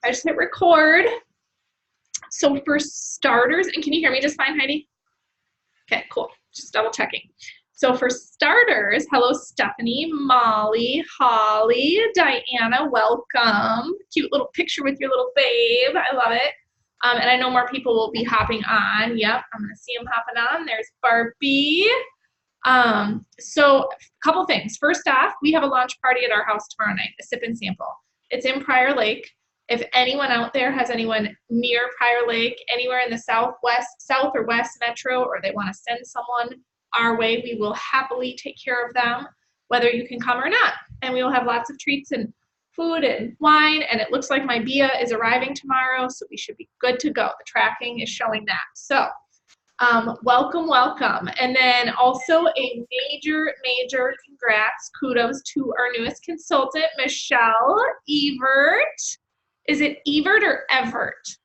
I just hit record. So for starters, and can you hear me just fine, Heidi? Okay, cool. Just double checking. So for starters, hello Stephanie, Molly, Holly, Diana, welcome. Cute little picture with your little babe. I love it. And I know more people will be hopping on. Yep, I'm gonna see them hopping on. There's Barbie. So a couple things. First off, we have a launch party at our house tomorrow night, a sip and sample. It's in Prior Lake. If anyone out there has anyone near Prior Lake, anywhere in the south or west metro, or they want to send someone our way, we will happily take care of them, whether you can come or not. And we will have lots of treats and food and wine, and it looks like my Bia is arriving tomorrow, so we should be good to go. The tracking is showing that. So welcome, welcome. And then also a major congrats, kudos to our newest consultant, Michelle Evert. Is it Evert or Evert?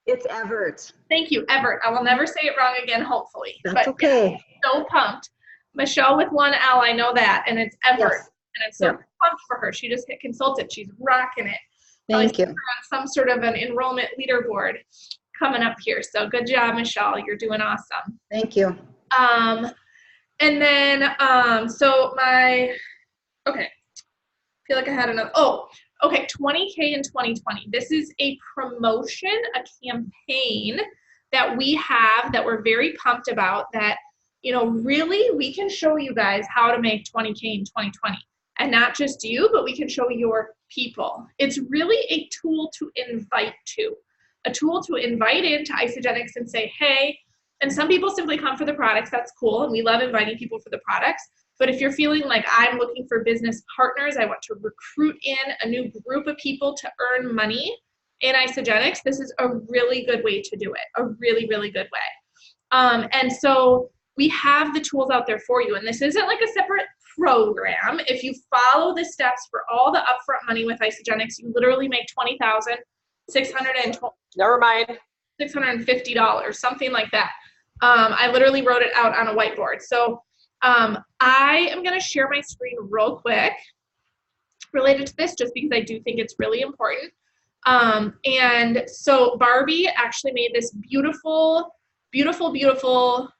It's Evert. Thank you, Evert. I will never say it wrong again, hopefully. That's okay. So pumped. Michelle with one L, I know that, and it's Evert. Yes. And I'm so pumped for her. She just hit consultant. She's rocking it. Thank you. On some sort of an enrollment leaderboard coming up here. So good job, Michelle. You're doing awesome. Thank you. And then, okay. I feel like I had another, okay, 20K in 2020. This is a promotion, a campaign that we have that we're very pumped about that, really we can show you guys how to make 20K in 2020. And not just you, but we can show your people. It's really a tool to invite to. A tool to invite into Isagenix and say, hey, and some people simply come for the products, that's cool, and we love inviting people for the products. But if you're feeling like I'm looking for business partners, I want to recruit in a new group of people to earn money in Isagenix, this is a really good way to do it, a really, really good way. And so we have the tools out there for you, and this isn't like a separate program. If you follow the steps for all the upfront money with Isagenix, you literally make $650, something like that. I literally wrote it out on a whiteboard. So I am going to share my screen real quick related to this, just because I do think it's really important. And so Barbie actually made this beautiful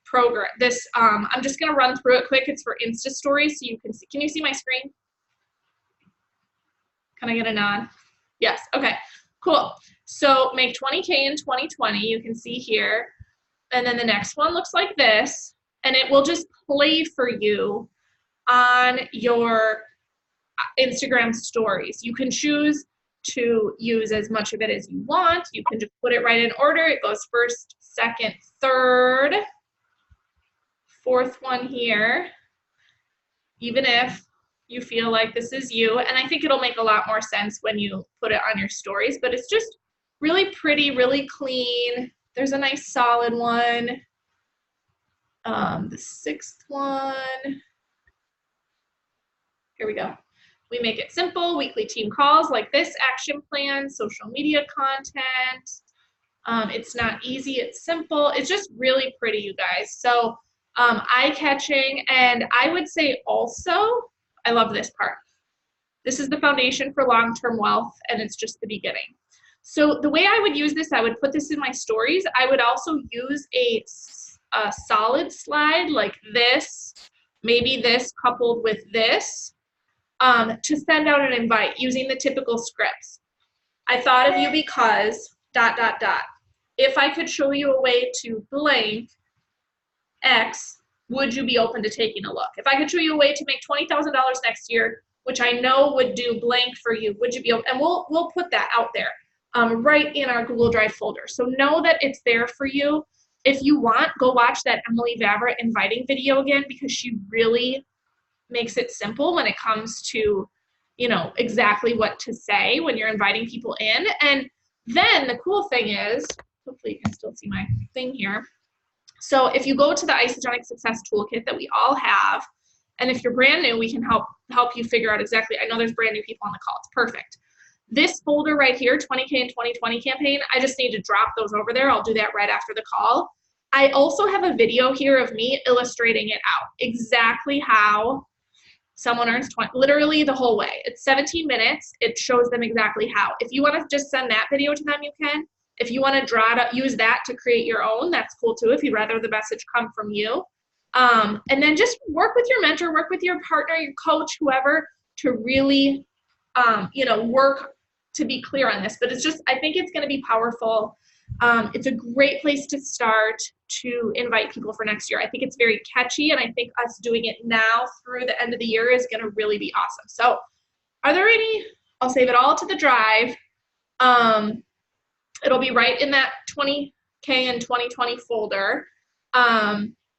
program. This, I'm just going to run through it quick. It's for Insta Stories, so you can see. Can you see my screen? Can I get a nod? Yes. Okay. Cool. So make 20K in 2020. You can see here. And then the next one looks like this. And it will just play for you on your Instagram stories. You can choose to use as much of it as you want. You can just put it right in order. It goes first, second, third, fourth one here, even if you feel like this is you. And I think it'll make a lot more sense when you put it on your stories, but it's just really pretty, really clean. There's a nice solid one. The sixth one, here we go. We make it simple, weekly team calls like this, action plan, social media content. It's not easy, it's simple. It's just really pretty, you guys. So eye-catching, and I would say also, I love this part. This is the foundation for long-term wealth, and it's just the beginning. So the way I would use this, I would put this in my stories. I would also use a solid slide like this, maybe this coupled with this, to send out an invite using the typical scripts. I thought of you because ... If I could show you a way to blank X, would you be open to taking a look? If I could show you a way to make $20,000 next year, which I know would do blank for you, would you be open? And we'll put that out there right in our Google Drive folder. So know that it's there for you. If you want, go watch that Emily Vavra inviting video again, because she really makes it simple when it comes to, exactly what to say when you're inviting people in. And then the cool thing is, hopefully you can still see my thing here. So if you go to the Isagenix Success Toolkit that we all have, and if you're brand new, we can help you figure out exactly, I know there's brand new people on the call, it's perfect. This folder right here, 20K in 2020 campaign, I just need to drop those over there. I'll do that right after the call. I also have a video here of me illustrating it out, exactly how someone earns 20, literally the whole way. It's 17 minutes. It shows them exactly how. If you want to just send that video to them, you can. If you want to draw it up, use that to create your own, that's cool too, if you'd rather the message come from you. And then just work with your mentor, work with your partner, your coach, whoever, to really, work to be clear on this. But it's just, I think it's going to be powerful. It's a great place to start to invite people for next year. I think it's very catchy, and I think us doing it now through the end of the year is going to really be awesome. So are there any, I'll save it all to the drive. It'll be right in that 20K and 2020 folder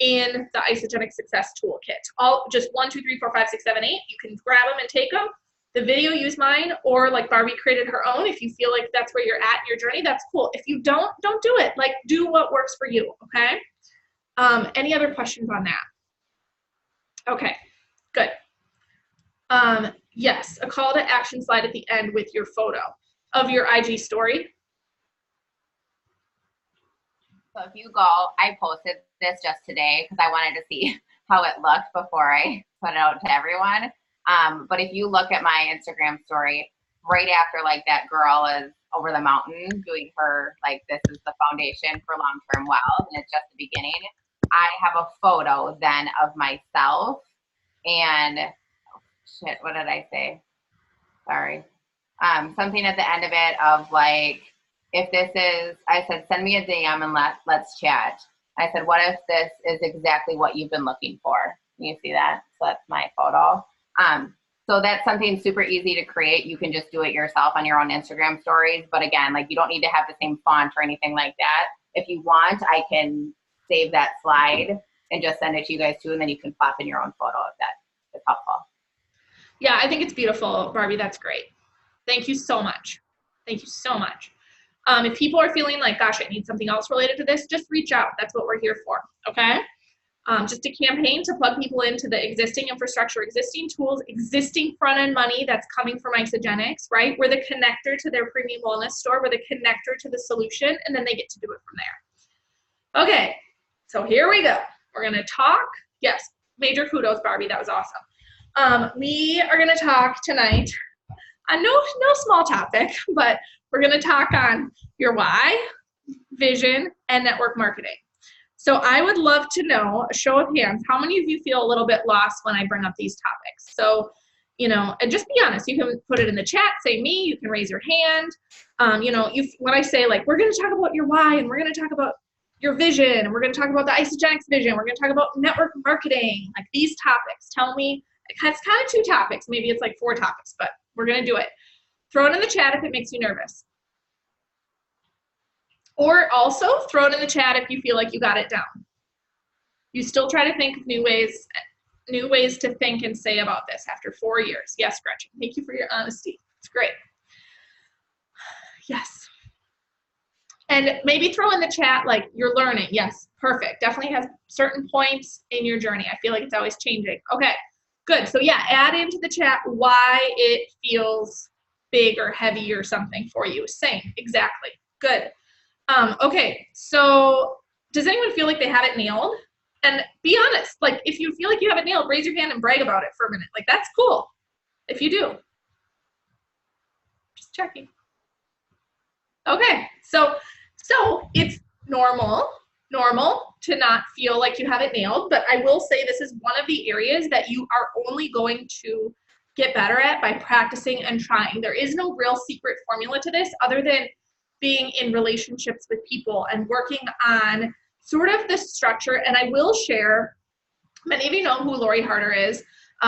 in the Isogenic Success Toolkit. All just 1, 2, 3, 4, 5, 6, 7, 8. You can grab them and take them. The video, use mine, or like Barbie created her own. If you feel like that's where you're at in your journey, that's cool. If you don't do it. Like, do what works for you, okay? Any other questions on that? Okay, good. Yes, a call to action slide at the end with your photo of your IG story. So if you go, I posted this just today because I wanted to see how it looked before I put it out to everyone. But if you look at my Instagram story, right after like that girl is over the mountain doing her, like, this is the foundation for long-term wealth, and it's just the beginning. I have a photo then of myself and, shit, what did I say? Sorry. Something at the end of it of like, if this is, I said, send me a DM and let's chat. I said, what if this is exactly what you've been looking for? Can you see that? So that's my photo. So that's something super easy to create. You can just do it yourself on your own Instagram stories. But again, like, you don't need to have the same font or anything like that. If you want, I can save that slide and just send it to you guys too. And then you can pop in your own photo if that is helpful. Yeah, I think it's beautiful, Barbie. That's great. Thank you so much. Thank you so much. If people are feeling like, gosh, I need something else related to this, just reach out. That's what we're here for, okay? Just a campaign to plug people into the existing infrastructure, existing tools, existing front-end money that's coming from Isogenics, right? We're the connector to their premium wellness store. We're the connector to the solution, and then they get to do it from there. Okay, so here we go. We're going to talk. Yes, major kudos, Barbie. That was awesome. We are going to talk tonight on no small topic, but we're going to talk on your why, vision, and network marketing. So I would love to know, a show of hands, how many of you feel a little bit lost when I bring up these topics? So, and just be honest. You can put it in the chat, say me, you can raise your hand. When I say, like, we're going to talk about your why, and we're going to talk about your vision, and we're going to talk about the Isogenics vision, we're going to talk about network marketing, like these topics. Tell me, it's kind of 2 topics. Maybe it's like 4 topics, but we're going to do it. Throw it in the chat if it makes you nervous. Or also throw it in the chat if you feel like you got it down. You still try to think of new ways to think and say about this after 4 years. Yes, Gretchen, thank you for your honesty. It's great. Yes. And maybe throw in the chat, like, you're learning. Yes, perfect. Definitely has certain points in your journey. I feel like it's always changing. Okay, good. So yeah, add into the chat why it feels big or heavy or something for you. Same, exactly. Good. Okay, so does anyone feel like they have it nailed? And be honest, like, if you feel like you have it nailed, raise your hand and brag about it for a minute. Like, that's cool if you do. Just checking. Okay, so it's normal to not feel like you have it nailed, but I will say this is one of the areas that you are only going to get better at by practicing and trying. There is no real secret formula to this other than being in relationships with people and working on sort of the structure. And I will share, many of you know who Lori Harder is.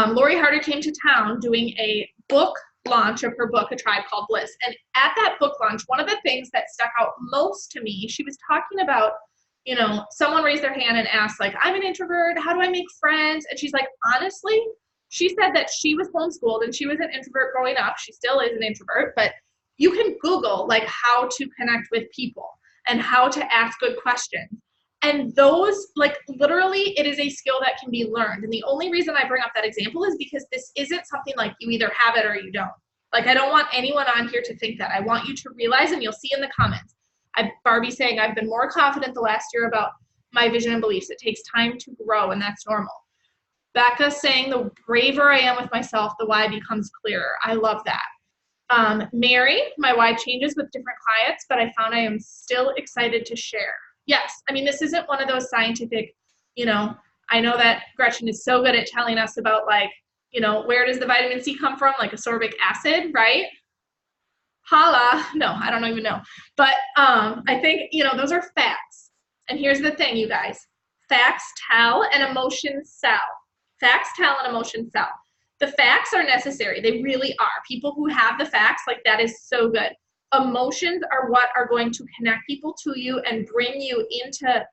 Lori Harder came to town doing a book launch of her book, A Tribe Called Bliss. And at that book launch, one of the things that stuck out most to me, she was talking about, someone raised their hand and asked, like, I'm an introvert, how do I make friends? And she's like, honestly, she said that she was homeschooled and she was an introvert growing up. She still is an introvert, but you can Google, like, how to connect with people and how to ask good questions. And those, like, literally, it is a skill that can be learned. And the only reason I bring up that example is because this isn't something like you either have it or you don't. Like, I don't want anyone on here to think that. I want you to realize, and you'll see in the comments, Barbie's saying, I've been more confident the last year about my vision and beliefs. It takes time to grow, and that's normal. Becca saying, the braver I am with myself, the why becomes clearer. I love that. Mary, my why changes with different clients, but I found I am still excited to share. Yes, I mean, this isn't one of those scientific, I know that Gretchen is so good at telling us about like, where does the vitamin C come from? Like ascorbic acid, right? Holla. No, I don't even know. But I think, those are facts. And here's the thing, you guys. Facts tell and emotions sell. Facts tell and emotions sell. The facts are necessary. They really are. People who have the facts, like that is so good. Emotions are what are going to connect people to you and bring you into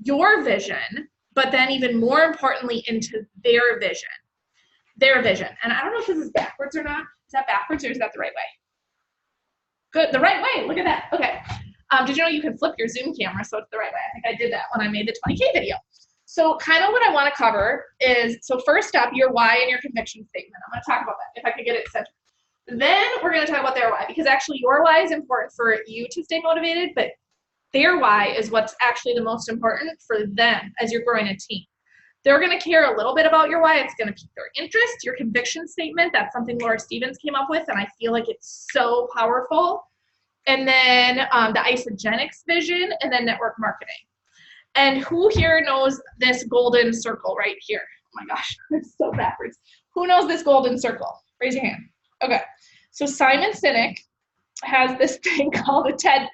your vision, but then even more importantly, into their vision. Their vision. And I don't know if this is backwards or not. Is that backwards or is that the right way? Good, the right way. Look at that. Okay. Did you know you can flip your Zoom camera so it's the right way? I think I did that when I made the 20K video. So kind of what I want to cover is, so first up, your why and your conviction statement. I'm going to talk about that if I could get it centered. Then we're going to talk about their why, because actually your why is important for you to stay motivated, but their why is what's actually the most important for them as you're growing a team. They're going to care a little bit about your why. It's going to pique their interest. Your conviction statement, that's something Laura Stevens came up with, and I feel like it's so powerful. And then the Isogenics vision, and then network marketing. And who here knows this golden circle right here? Oh my gosh, it's so backwards. Who knows this golden circle? Raise your hand. Okay, so Simon Sinek has this thing called a TED,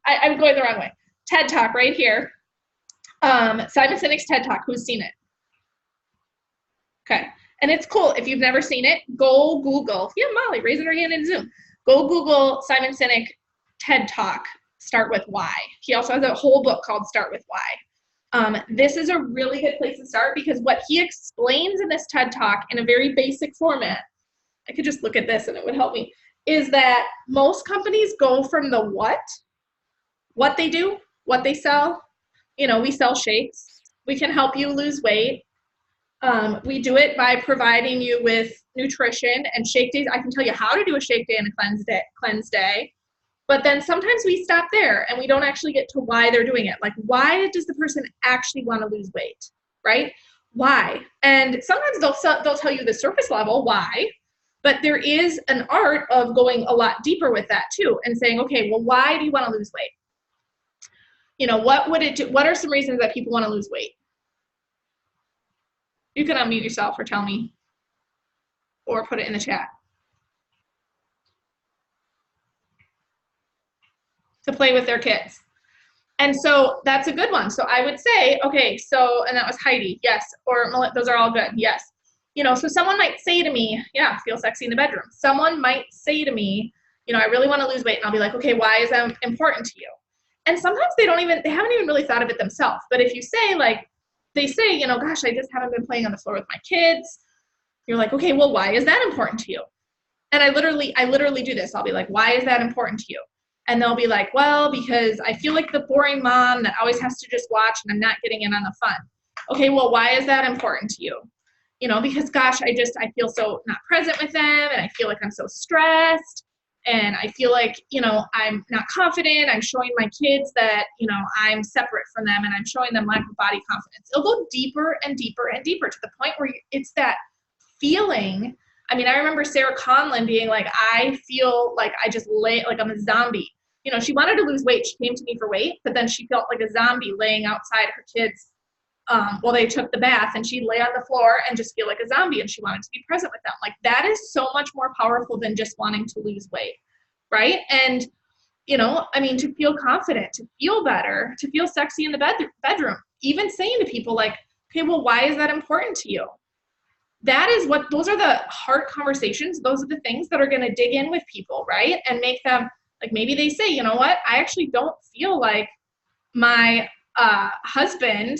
I'm going the wrong way. TED Talk right here. Simon Sinek's TED Talk, who's seen it? Okay, and it's cool. If you've never seen it, go Google. Yeah, Molly, raising her hand in Zoom. Go Google Simon Sinek TED Talk, Start With Why. He also has a whole book called Start With Why. This is a really good place to start because what he explains in this TED Talk in a very basic format, I could just look at this and it would help me, is that most companies go from the what they do, what they sell. We sell shakes. We can help you lose weight. We do it by providing you with nutrition and shake days. I can tell you how to do a shake day and a cleanse day. But then sometimes we stop there and we don't actually get to why they're doing it. Like, why does the person actually want to lose weight, right? Why? And sometimes they'll tell you the surface level why, but there is an art of going a lot deeper with that too and saying, okay, well, why do you want to lose weight? What would it do? What are some reasons that people want to lose weight? You can unmute yourself or tell me or put it in the chat. To play with their kids. And so that's a good one. So I would say, okay, so, and that was Heidi, yes, or those are all good, yes. So someone might say to me, yeah, feel sexy in the bedroom. Someone might say to me, I really want to lose weight. And I'll be like, okay, why is that important to you? And sometimes they haven't even really thought of it themselves. But if you say they say, gosh, I just haven't been playing on the floor with my kids. You're like, okay, well, why is that important to you? And I literally do this. I'll be like, why is that important to you? And they'll be like, well, because I feel like the boring mom that always has to just watch and I'm not getting in on the fun. Okay, well, why is that important to you? Because gosh, I feel so not present with them and I feel like I'm so stressed and I feel like, I'm not confident. I'm showing my kids that, I'm separate from them and I'm showing them lack of body confidence. It'll go deeper and deeper and deeper to the point where it's that feeling. I mean, I remember Sarah Conlon being like, I feel like I just lay like I'm a zombie. She wanted to lose weight. She came to me for weight, but then she felt like a zombie laying outside her kids while they took the bath, and she'd lay on the floor and just feel like a zombie, and she wanted to be present with them. Like, that is so much more powerful than just wanting to lose weight, right? And, to feel confident, to feel better, to feel sexy in the bedroom, even saying to people like, okay, well, why is that important to you? Those are the hard conversations. Those are the things that are going to dig in with people, right? And make them, like, maybe they say, you know what, I actually don't feel like my husband,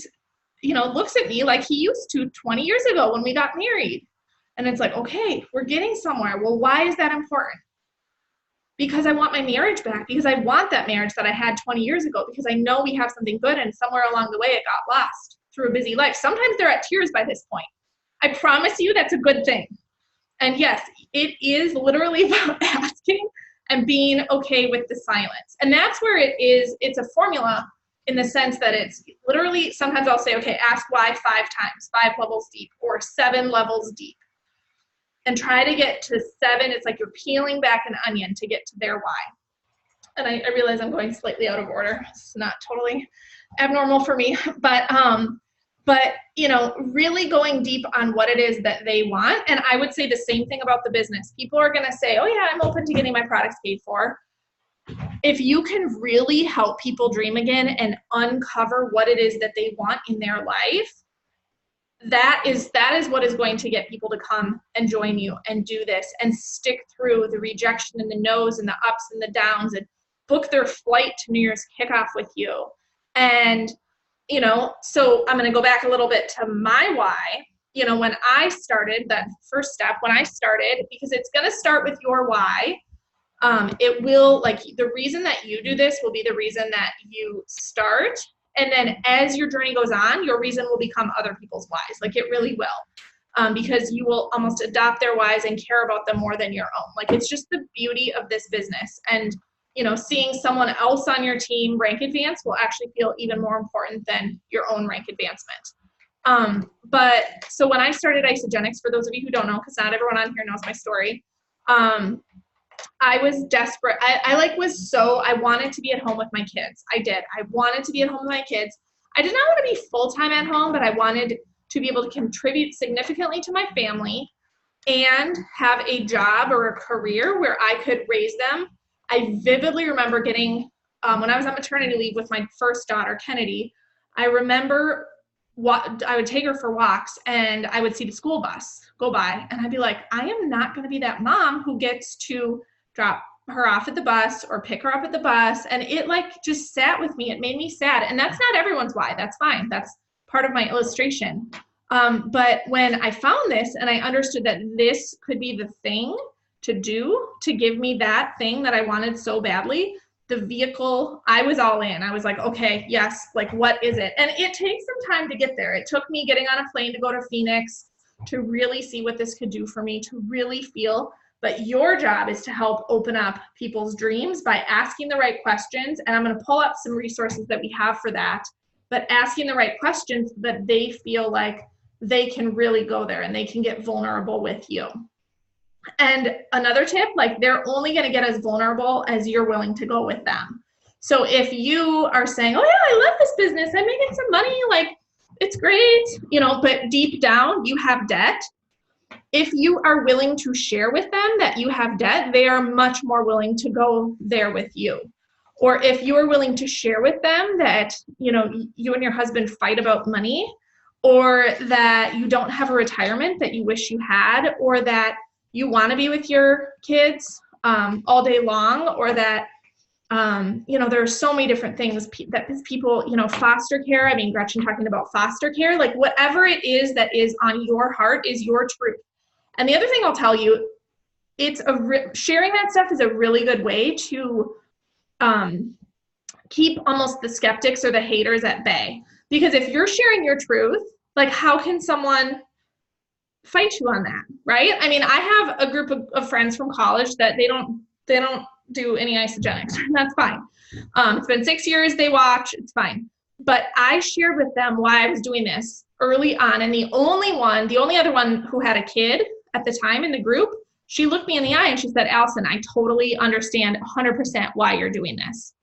looks at me like he used to 20 years ago when we got married. And it's like, okay, we're getting somewhere. Well, why is that important? Because I want my marriage back, because I want that marriage that I had 20 years ago, because I know we have something good and somewhere along the way it got lost through a busy life. Sometimes they're at tears by this point. I promise you that's a good thing. And yes, it is literally about asking and being okay with the silence. And that's where it's a formula in the sense that it's literally, sometimes I'll say, okay, ask why 5 times, 5 levels deep, or 7 levels deep. And try to get to 7. It's like you're peeling back an onion to get to their why. And I realize I'm going slightly out of order. It's not totally abnormal for me, but you know, really going deep on what it is that they want. And I would say the same thing about the business. People are going to say, oh yeah, I'm open to getting my products paid for. If you can really help people dream again and uncover what it is that they want in their life, that is what is going to get people to come and join you and do this and stick through the rejection and the no's and the ups and the downs and book their flight to New Year's kickoff with you. And, you know, so I'm going to go back a little bit to my why. You know, when I started, that first step, when I started, because it's going to start with your why. It will, like, the reason that you do this will be the reason that you start. And then as your journey goes on, your reason will become other people's whys. Like, it really will. Because you will almost adopt their whys and care about them more than your own. Like, it's just the beauty of this business. And, you know, seeing someone else on your team rank advance will actually feel even more important than your own rank advancement. But so when I started Isagenix, for those of you who don't know, because not everyone on here knows my story, I was desperate. I wanted to be at home with my kids. I did. I wanted to be at home with my kids. I did not want to be full-time at home, but I wanted to be able to contribute significantly to my family and have a job or a career where I could raise them. I vividly remember getting, when I was on maternity leave with my first daughter, Kennedy, I remember I would take her for walks and I would see the school bus go by and I'd be like, I am not going to be that mom who gets to drop her off at the bus or pick her up at the bus. And it like just sat with me. It made me sad. And that's not everyone's why. That's fine. That's part of my illustration. But when I found this and I understood that this could be the thing to do to give me that thing that I wanted so badly, the vehicle, I was all in. I was like, okay, yes, like what is it? And it takes some time to get there. It took me getting on a plane to go to Phoenix to really see what this could do for me, to really feel. But your job is to help open up people's dreams by asking the right questions. And I'm going to pull up some resources that we have for that, but asking the right questions so that they feel like they can really go there and they can get vulnerable with you. And another tip, like they're only going to get as vulnerable as you're willing to go with them. So if you are saying, oh yeah, I love this business, I'm making some money, like it's great, you know, but deep down you have debt. If you are willing to share with them that you have debt, they are much more willing to go there with you. Or if you are willing to share with them that, you know, you and your husband fight about money, or that you don't have a retirement that you wish you had, or that you want to be with your kids all day long, or that, you know, there are so many different things that people, you know, foster care. I mean, Gretchen talking about foster care, like whatever it is that is on your heart is your truth. And the other thing I'll tell you, it's sharing that stuff is a really good way to keep almost the skeptics or the haters at bay. Because if you're sharing your truth, like how can someone fight you on that, right? I mean, I have a group of friends from college that they don't do any Isagenix. That's fine. It's been 6 years, they watch, it's fine. But I shared with them why I was doing this early on, and the only other one who had a kid at the time in the group, she looked me in the eye and she said, Allison, I totally understand 100% why you're doing this.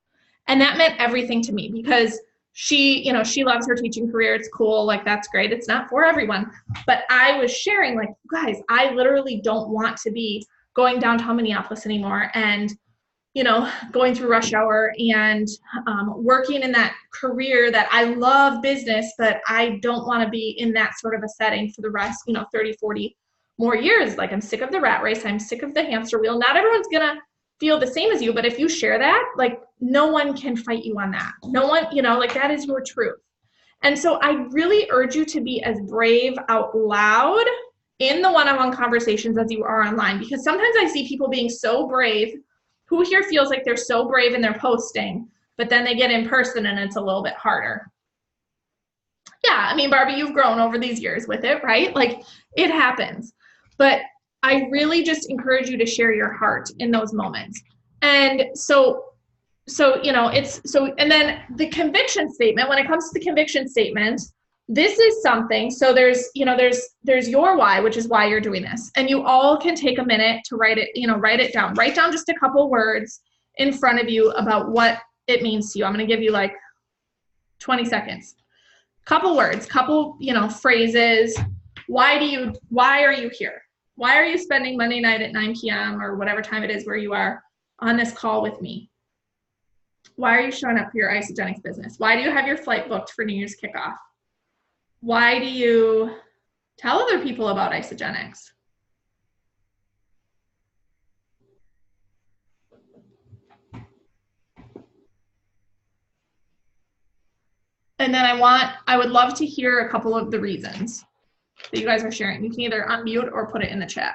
And that meant everything to me, because she, you know, she loves her teaching career. It's cool. Like, that's great. It's not for everyone. But I was sharing, like, guys, I literally don't want to be going downtown Minneapolis anymore and, you know, going through rush hour and working in that career that I love business, but I don't want to be in that sort of a setting for the rest, you know, 30, 40 more years. Like, I'm sick of the rat race. I'm sick of the hamster wheel. Not everyone's going to feel the same as you, but if you share that, like, no one can fight you on that. No one, you know, like, that is your truth. And so I really urge you to be as brave out loud in the one-on-one conversations as you are online, because sometimes I see people being so brave. Who here feels like they're so brave in their posting, but then they get in person and it's a little bit harder? Yeah, I mean, Barbie, you've grown over these years with it, right? Like, it happens. But I really just encourage you to share your heart in those moments. And so so, and then the conviction statement, when it comes to the conviction statement, this is something, so there's your why, which is why you're doing this. And you all can take a minute to write it down. Write down just a couple words in front of you about what it means to you. I'm going to give you like 20 seconds. Couple words, phrases. Why are you here? Why are you spending Monday night at 9 p.m. or whatever time it is where you are on this call with me? Why are you showing up for your Isagenics business? Why do you have your flight booked for New Year's kickoff? Why do you tell other people about Isagenics? And then I would love to hear a couple of the reasons that you guys are sharing. You can either unmute or put it in the chat.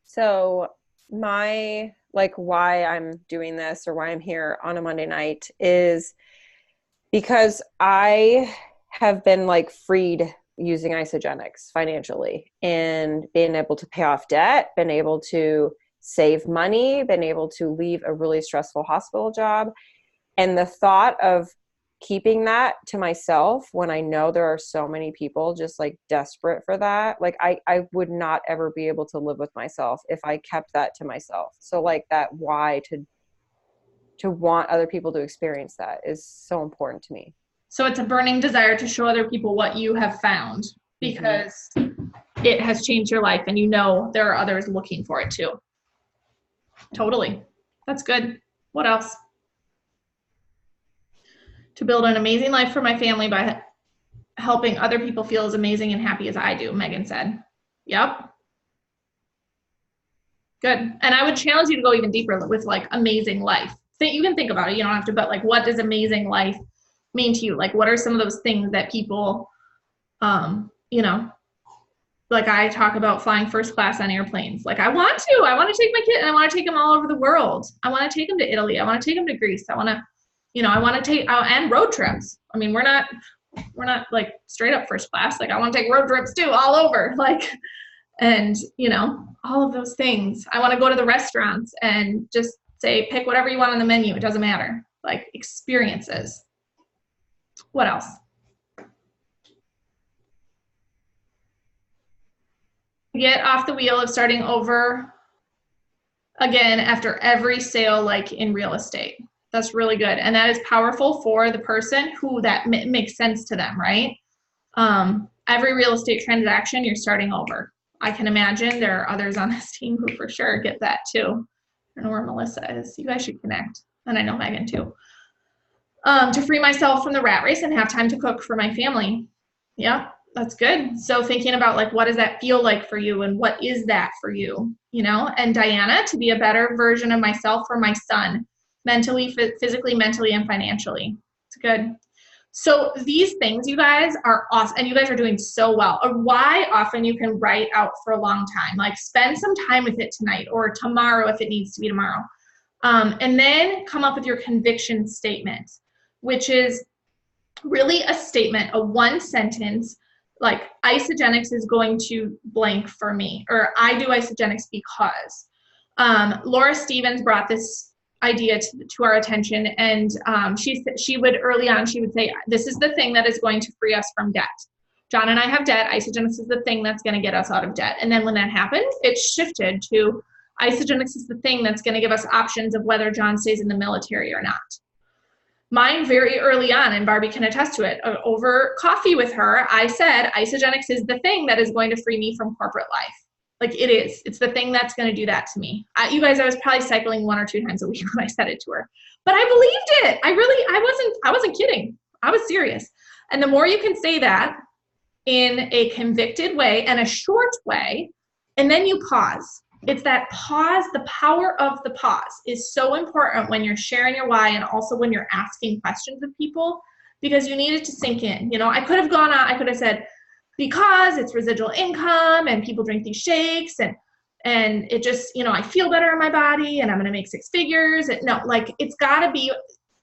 So my, why I'm doing this or why I'm here on a Monday night is because I have been freed using Isagenics financially and being able to pay off debt, been able to save money, been able to leave a really stressful hospital job. And the thought of keeping that to myself when I know there are so many people just desperate for that, I would not ever be able to live with myself if I kept that to myself. So that why to want other people to experience that is so important to me. So it's a burning desire to show other people what you have found because it has changed your life and there are others looking for it too. Totally. That's good. What else? To build an amazing life for my family by helping other people feel as amazing and happy as I do, Megan said. Yep. Good. And I would challenge you to go even deeper with amazing life. You can think about it. You don't have to, but what does amazing life mean to you? What are some of those things that people, I talk about flying first class on airplanes. I want to take my kid and I want to take them all over the world. I want to take them to Italy. I want to take them to Greece. I want to take, and road trips. I mean, we're not straight up first class. I want to take road trips too, all over, and all of those things. I want to go to the restaurants and just say, pick whatever you want on the menu. It doesn't matter. Experiences. What else? Get off the wheel of starting over again after every sale, in real estate. That's really good. And that is powerful for the person who that makes sense to them, right? Every real estate transaction, you're starting over. I can imagine there are others on this team who for sure get that too. I don't know where Melissa is. You guys should connect. And I know Megan too. To free myself from the rat race and have time to cook for my family. Yeah, that's good. So thinking about what does that feel like for you and what is that for you, And Diana, to be a better version of myself for my son. Mentally, physically, mentally, and financially. It's good. So these things, you guys, are awesome. And you guys are doing so well. Or why often you can write out for a long time. Spend some time with it tonight or tomorrow if it needs to be tomorrow. And then come up with your conviction statement, which is really a statement, a one sentence, Isagenics is going to blank for me. Or I do Isagenics because. Laura Stevens brought this idea to our attention, and she would early on, she would say, this is the thing that is going to free us from debt. John and I have debt. Isagenics is the thing that's going to get us out of debt. And then when that happened, it shifted to Isagenics is the thing that's going to give us options of whether John stays in the military or not. Mine very early on, and Barbie can attest to it, over coffee with her, I said, Isagenics is the thing that is going to free me from corporate life. It is. It's the thing that's going to do that to me. You guys, I was probably cycling 1 or 2 times a week when I said it to her. But I believed it. I wasn't kidding. I was serious. And the more you can say that in a convicted way and a short way, and then you pause. It's that pause, the power of the pause is so important when you're sharing your why and also when you're asking questions of people, because you need it to sink in. I could have gone on, I could have said, because it's residual income and people drink these shakes and it just, I feel better in my body and I'm going to make 6 figures. No, it's got to be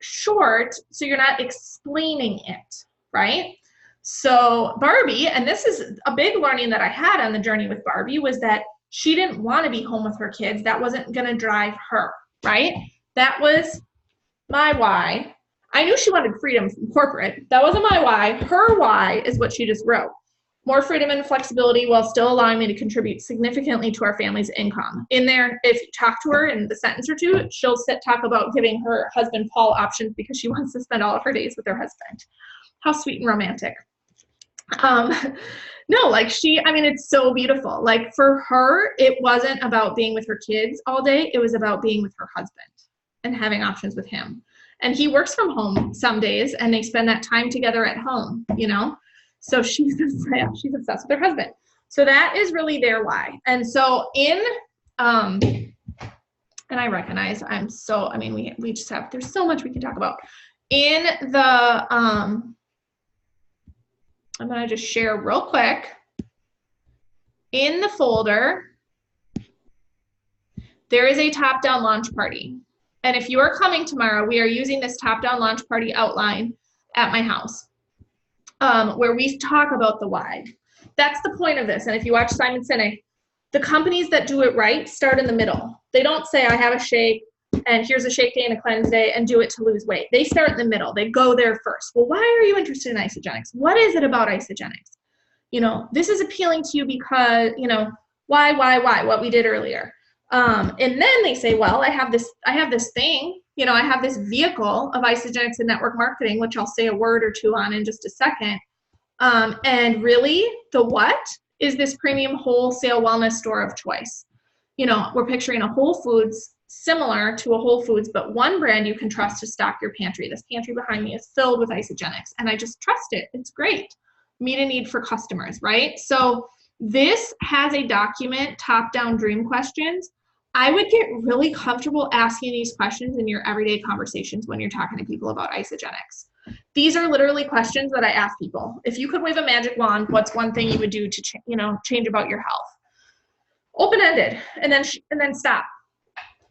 short so you're not explaining it, right? So Barbie, and this is a big learning that I had on the journey with Barbie, was that she didn't want to be home with her kids. That wasn't going to drive her, right? That was my why. I knew she wanted freedom from corporate. That wasn't my why. Her why is what she just wrote. More freedom and flexibility while still allowing me to contribute significantly to our family's income. In there, if you talk to her in the sentence or two, she'll talk about giving her husband Paul options because she wants to spend all of her days with her husband. How sweet and romantic. No, like I mean, it's so beautiful. Like for her, it wasn't about being with her kids all day. It was about being with her husband and having options with him. And he works from home some days and they spend that time together at home, you know? So she's obsessed with her husband. So that is really their why. And so and I recognize we just have, there's so much we can talk about. In the, I'm going to just share real quick. In the folder, there is a top-down launch party. And if you are coming tomorrow, we are using this top-down launch party outline at my house, where we talk about the why. That's the point of this. And if you watch Simon Sinek, the companies that do it right start in the middle. They don't say, I have a shake, and here's a shake day and a cleanse day, and do it to lose weight. They start in the middle. They go there first. Well, why are you interested in Isagenics? What is it about Isagenics? You know, this is appealing to you because, you know, why, what we did earlier. And then they say, well, I have this thing, you know, I have this vehicle of Isagenics and network marketing, which I'll say a word or two on in just a second. And really, the what is this premium wholesale wellness store of choice. You know, we're picturing a Whole Foods similar to a Whole Foods, but one brand you can trust to stock your pantry. This pantry behind me is filled with Isagenics, and I just trust it. It's great. Meet a need for customers, right? So this has a document, top-down dream questions. I would get really comfortable asking these questions in your everyday conversations when you're talking to people about Isagenics. These are literally questions that I ask people. If you could wave a magic wand, what's one thing you would do to change about your health? Open-ended, and then stop.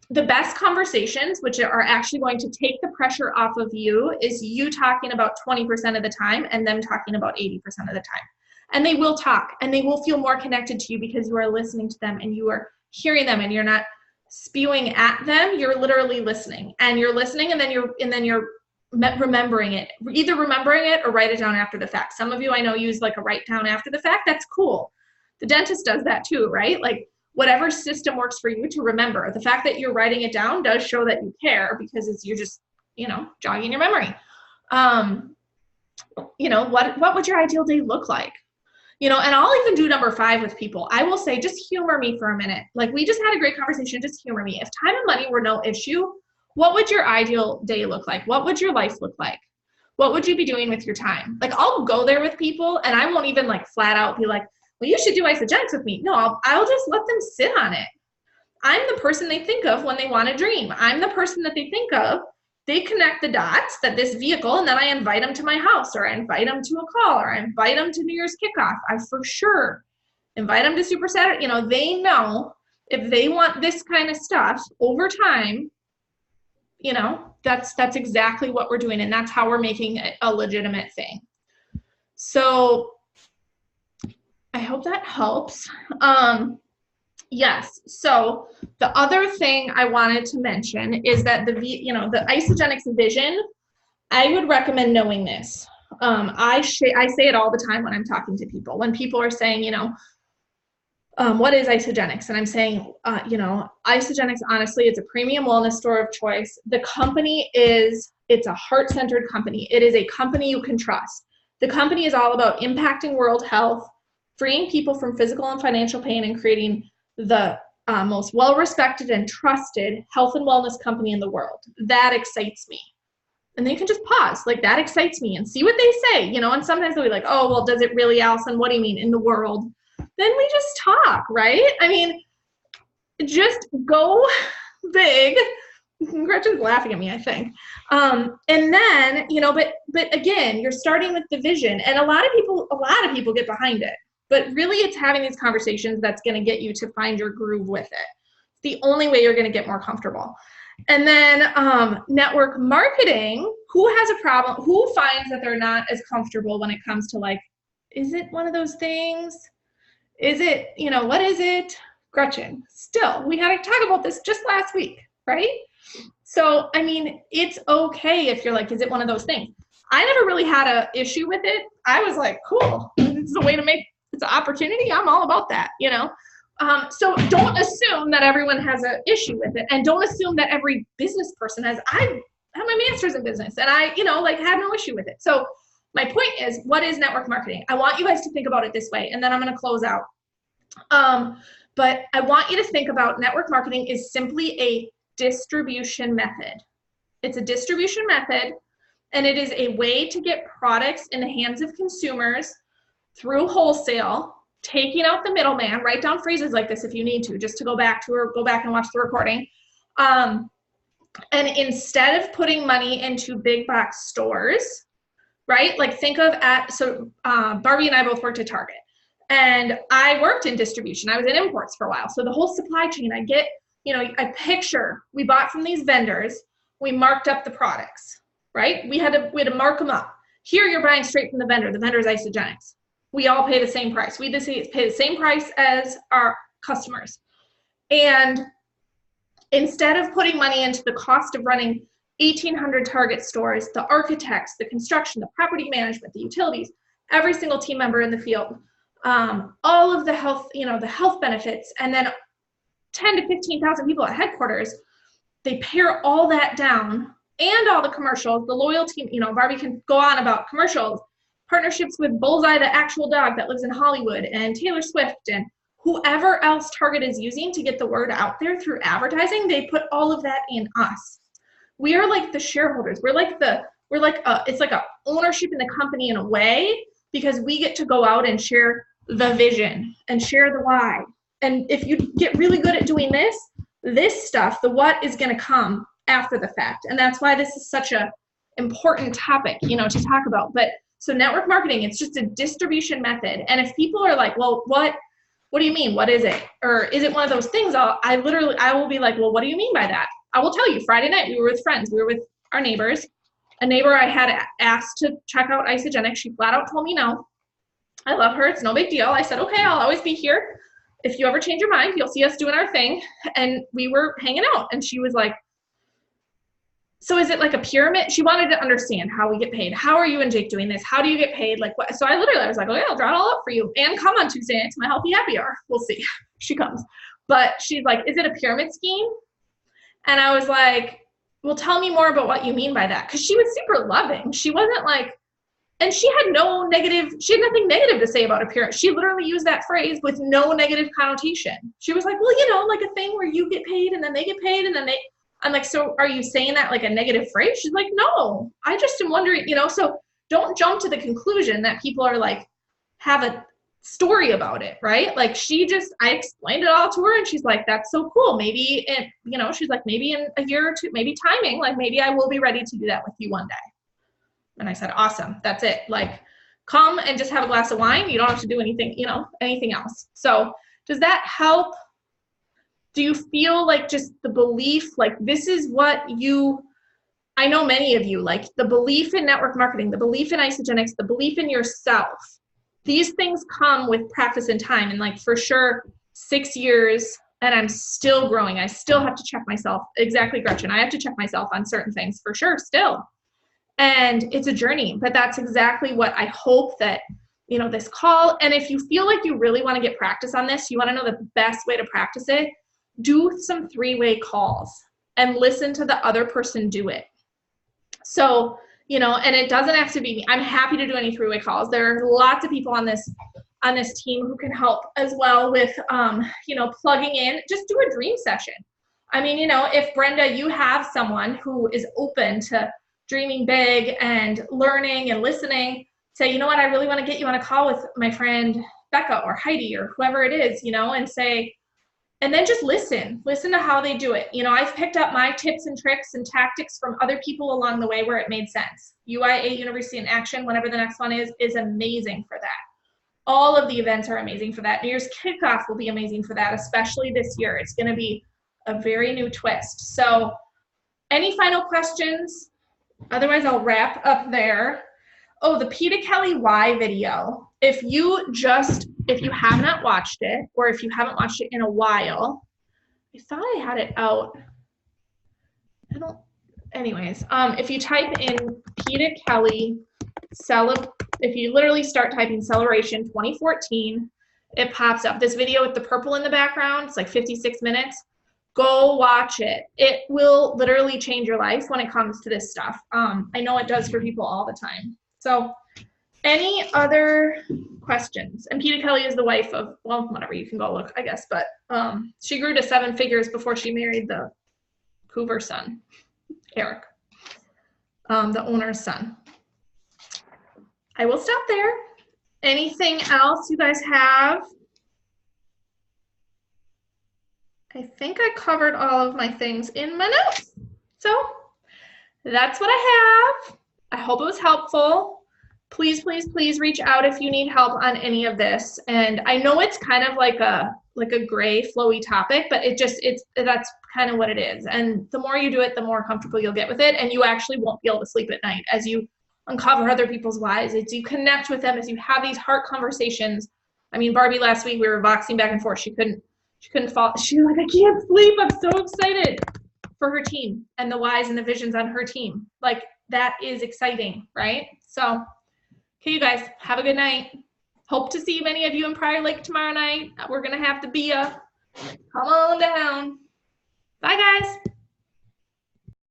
The best conversations, which are actually going to take the pressure off of you, is you talking about 20% of the time and them talking about 80% of the time. And they will talk, and they will feel more connected to you because you are listening to them and you are hearing them, and you're not spewing at them. You're literally listening, and you're listening, and then you're remembering it. Either remembering it or write it down after the fact. Some of you I know use like a write down after the fact. That's cool. The dentist does that too, right? Like whatever system works for you to remember. The fact that you're writing it down does show that you care because you're just, jogging your memory. What would your ideal day look like? And I'll even do number 5 with people. I will say, just humor me for a minute. Like, we just had a great conversation, just humor me. If time and money were no issue, what would your ideal day look like? What would your life look like? What would you be doing with your time? Like, I'll go there with people, and I won't even like flat out be like, well, you should do Isagenics with me. No, I'll just let them sit on it. I'm the person they think of when they want to dream. I'm the person that they think of. They connect the dots that this vehicle, and then I invite them to my house, or I invite them to a call, or I invite them to New Year's kickoff. I for sure invite them to Super Saturday. They know if they want this kind of stuff over time, that's exactly what we're doing, and that's how we're making it a legitimate thing. So I hope that helps. Yes. So the other thing I wanted to mention is that the Isagenics vision, I would recommend knowing this. I say it all the time when I'm talking to people. When people are saying, what is Isagenics? And I'm saying, Isagenics, honestly, it's a premium wellness store of choice. The company it's a heart-centered company. It is a company you can trust. The company is all about impacting world health, freeing people from physical and financial pain, and creating the most well-respected and trusted health and wellness company in the world. That excites me. And then you can just pause, like, that excites me, and see what they say, and sometimes they'll be like, oh, well, does it really, Allison? What do you mean in the world? Then we just talk, right? I mean, just go big. Gretchen's laughing at me, I think. And then, but again, you're starting with the vision, and a lot of people get behind it. But really, it's having these conversations that's going to get you to find your groove with it. The only way you're going to get more comfortable. And then network marketing, who has a problem? Who finds that they're not as comfortable when it comes to like, is it one of those things? Is it, what is it? Gretchen, still, we had to talk about this just last week, right? So, I mean, it's okay if you're like, is it one of those things? I never really had an issue with it. I was like, cool, it's a way to make, it's an opportunity. I'm all about that, So don't assume that everyone has an issue with it, and don't assume that every business person has. I have my master's in business, and I, had no issue with it. So my point is, what is network marketing? I want you guys to think about it this way, and then I'm going to close out. But I want you to think about network marketing is simply a distribution method. It's a distribution method, and it is a way to get products in the hands of consumers through wholesale, taking out the middleman. Write down phrases like this if you need to, just to go back and watch the recording. And instead of putting money into big box stores, right? Like think of Barbie and I both worked at Target. And I worked in distribution. I was in imports for a while. So the whole supply chain, I get, I picture we bought from these vendors, we marked up the products, right? We had to mark them up. Here you're buying straight from the vendor. The vendor's Isagenics. We all pay the same price. We just pay the same price as our customers. And instead of putting money into the cost of running 1,800 Target stores, the architects, the construction, the property management, the utilities, every single team member in the field, all of the health, the health benefits, and then 10 to 15,000 people at headquarters, they pare all that down, and all the commercials, the loyalty, Barbie can go on about commercials, partnerships with Bullseye, the actual dog that lives in Hollywood, and Taylor Swift, and whoever else Target is using to get the word out there through advertising, they put all of that in us. We are like the shareholders. It's like a ownership in the company in a way, because we get to go out and share the vision and share the why. And if you get really good at doing this stuff, the what is going to come after the fact. And that's why this is such a important topic, to talk about. But so network marketing, it's just a distribution method. And if people are like, well, what do you mean? What is it? Or is it one of those things? I will be like, well, what do you mean by that? I will tell you, Friday night, we were with friends. We were with our neighbors. A neighbor I had asked to check out Isagenics. She flat out told me no. I love her. It's no big deal. I said, okay, I'll always be here. If you ever change your mind, you'll see us doing our thing. And we were hanging out. And she was like, so is it like a pyramid? She wanted to understand how we get paid. How are you and Jake doing this? How do you get paid? Like what? So I was like, okay, I'll draw it all up for you. And come on Tuesday night to my healthy happy hour. We'll see. She comes. But she's like, is it a pyramid scheme? And I was like, well, tell me more about what you mean by that. Because she was super loving. She wasn't like, and she had nothing negative to say about a pyramid. She literally used that phrase with no negative connotation. She was like, well, like a thing where you get paid and then they get paid and then I'm like, so are you saying that like a negative phrase? She's like, no, I just am wondering, so don't jump to the conclusion that people are like, have a story about it, right? Like I explained it all to her and she's like, that's so cool. Maybe, she's like, maybe in a year or two, maybe timing, like maybe I will be ready to do that with you one day. And I said, awesome, that's it. Like come and just have a glass of wine. You don't have to do anything, anything else. So does that help? Do you feel like just the belief, like this is what I know many of you, like the belief in network marketing, the belief in Isagenics, the belief in yourself, these things come with practice and time. And like for sure, 6 years and I'm still growing. I still have to check myself. Exactly, Gretchen. I have to check myself on certain things for sure still. And it's a journey, but that's exactly what I hope that, this call. And if you feel like you really want to get practice on this, you want to know the best way to practice it, do some 3-way calls and listen to the other person do it. So, and it doesn't have to be me. I'm happy to do any 3-way calls. There are lots of people on this team who can help as well with, plugging in. Just do a dream session. I mean, if Brenda, you have someone who is open to dreaming big and learning and listening, say, you know what, I really want to get you on a call with my friend Becca or Heidi or whoever it is, and say, and then just listen to how they do it. I've picked up my tips and tricks and tactics from other people along the way where it made sense. UIA, University in Action, whenever the next one is amazing for that. All of the events are amazing for that. New Year's kickoff will be amazing for that, especially this year. It's going to be a very new twist. So Any final questions? Otherwise, I'll wrap up there. Oh, the Peter Kelly Why video. If you have not watched it, or if you haven't watched it in a while, I thought I had it out. Anyways, if you type in Peter Kelly, if you literally start typing Celebration 2014, it pops up. This video with the purple in the background, it's like 56 minutes. Go watch it. It will literally change your life when it comes to this stuff. I know it does for people all the time. So any other questions? And Peter Kelly is the wife of, well, whatever, you can go look, I guess. But she grew to 7 figures before she married the Hoover son, Eric, the owner's son. I will stop there. Anything else you guys have? I think I covered all of my things in my notes. So that's what I have. I hope it was helpful. Please, please, please reach out if you need help on any of this. And I know it's kind of like a gray, flowy topic, but that's kind of what it is. And the more you do it, the more comfortable you'll get with it. And you actually won't be able to sleep at night as you uncover other people's whys, as you connect with them, as you have these heart conversations. I mean, Barbie last week, we were voxing back and forth. She couldn't fall. She was like, I can't sleep. I'm so excited for her team and the whys and the visions on her team. Like, that is exciting, right? So, okay, you guys, have a good night. Hope to see many of you in Prior Lake tomorrow night. We're going to have to be come on down. Bye, guys.